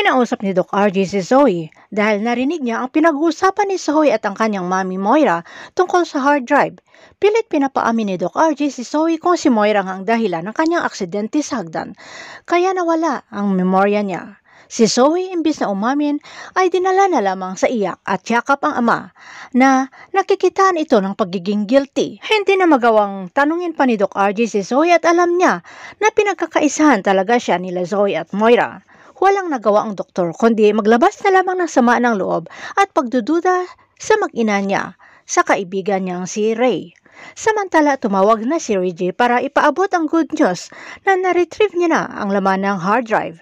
Kinausap ni Doc RJ si Zoe dahil narinig niya ang pinag-uusapan ni Zoe at ang kanyang mami Moira tungkol sa hard drive. Pilit pinapaamin ni Doc RJ si Zoe kung si Moira nga ang dahilan ng kanyang aksidente sa hagdan, kaya nawala ang memorya niya. Si Zoe, imbis na umamin, ay dinala na lamang sa iyak at yakap ang ama na nakikitaan ito ng pagiging guilty. Hindi na magawang tanungin pa ni Doc RJ si Zoe at alam niya na pinagkakaisahan talaga siya nila Zoe at Moira. Walang nagawa ang doktor kundi maglabas na lamang ng sama ng loob at pagdududa sa mag-ina niya sa kaibigan niyang si Ray. Samantala tumawag na si Reggie para ipaabot ang good news na na-retrieve niya na ang laman ng hard drive.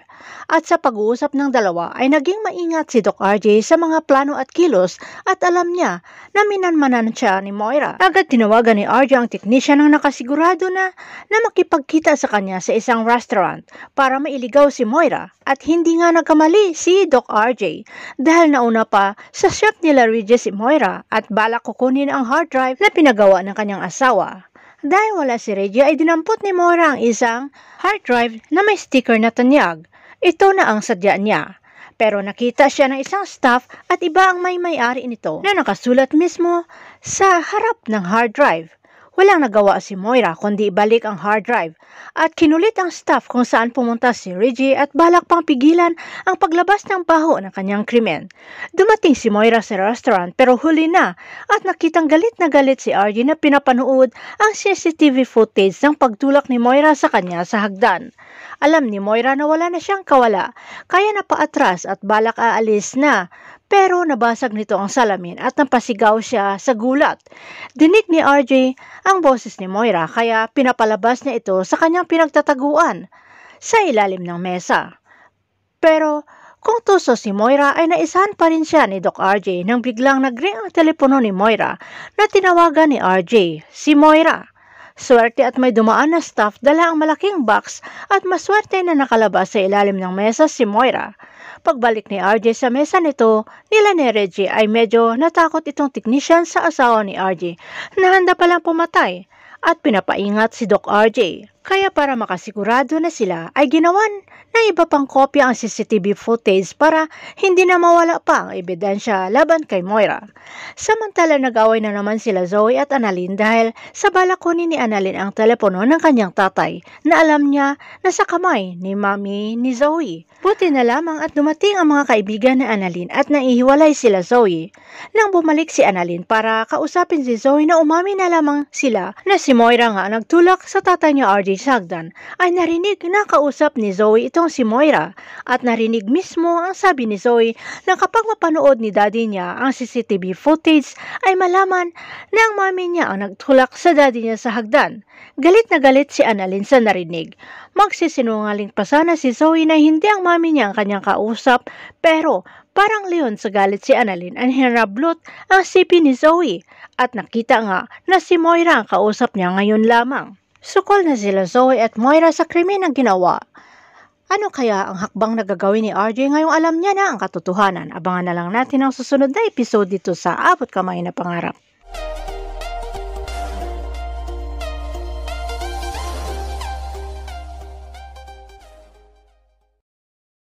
At sa pag-uusap ng dalawa ay naging maingat si Doc RJ sa mga plano at kilos at alam niya na minanmanan siya ni Moira. Agad tinawagan ni RJ ang technician ang nakasigurado na makipagkita sa kanya sa isang restaurant para mailigaw si Moira. At hindi nga nagkamali si Doc RJ dahil nauna pa sa shop nila Reggie si Moira at balak kukunin ang hard drive na pinagawa ng kanyang asawa. Dahil wala si Reggie ay dinampot ni Moira ang isang hard drive na may sticker na tanyag. Ito na ang sadya niya. Pero nakita siya ng isang staff at iba ang may-ari nito na nakasulat mismo sa harap ng hard drive. Walang nagawa si Moira kundi ibalik ang hard drive at kinulit ang staff kung saan pumunta si Reggie at balak pang pigilan ang paglabas ng baho ng kanyang krimen. Dumating si Moira sa restaurant pero huli na at nakitang galit na galit si RJ na pinapanood ang CCTV footage ng pagtulak ni Moira sa kanya sa hagdan. Alam ni Moira na wala na siyang kawala kaya napaatras at balak aalis na. Pero nabasag nito ang salamin at napasigaw siya sa gulat. Dinig ni RJ ang boses ni Moira kaya pinapalabas niya ito sa kanyang pinagtataguan sa ilalim ng mesa. Pero kung tuso si Moira ay naisahan pa rin siya ni Doc RJ nang biglang nag-ring ang telepono ni Moira na tinawagan ni RJ si Moira. Swerte at may dumaan na staff dala ang malaking box at maswerte na nakalabas sa ilalim ng mesa si Moira. Pagbalik ni RJ sa mesa nito, nila ni Reggie ay medyo natakot itong technician sa asawa ni RJ na handa palang pumatay at pinapaingat si Doc RJ. Kaya para makasigurado na sila ay ginawan na iba pang kopya ang CCTV footage para hindi na mawala pa ang ebidensya laban kay Moira. Samantala nag-away na naman sila Zoe at Annalyn dahil sa balak kunin ni Annalyn ang telepono ng kanyang tatay na alam niya na sa kamay ni mami ni Zoe. Buti na lamang at dumating ang mga kaibigan ni Annalyn at naihiwalay sila Zoe. Nang bumalik si Annalyn para kausapin si Zoe na umamin na lamang sila na si Moira nga nagtulak sa tatay niya RJ sa hagdan, ay narinig na kausap ni Zoe itong si Moira at narinig mismo ang sabi ni Zoe na kapag mapanood ni daddy niya ang CCTV footage ay malaman na ang mami niya ang nagtulak sa daddy niya sa hagdan. Galit na galit si Annalyn sa narinig. Magsisinungaling pa sana si Zoe na hindi ang mami niya ang kanyang kausap pero parang leon sa galit si Annalyn ang hinablot ang sipi ni Zoe at nakita nga na si Moira ang kausap niya ngayon lamang. Sukol na sila Zoe at Moira sa krimen ang ginawa. Ano kaya ang hakbang na gagawin ni RJ ngayong alam niya na ang katotohanan? Abangan na lang natin ang susunod na episode dito sa Abot Kamay na Pangarap.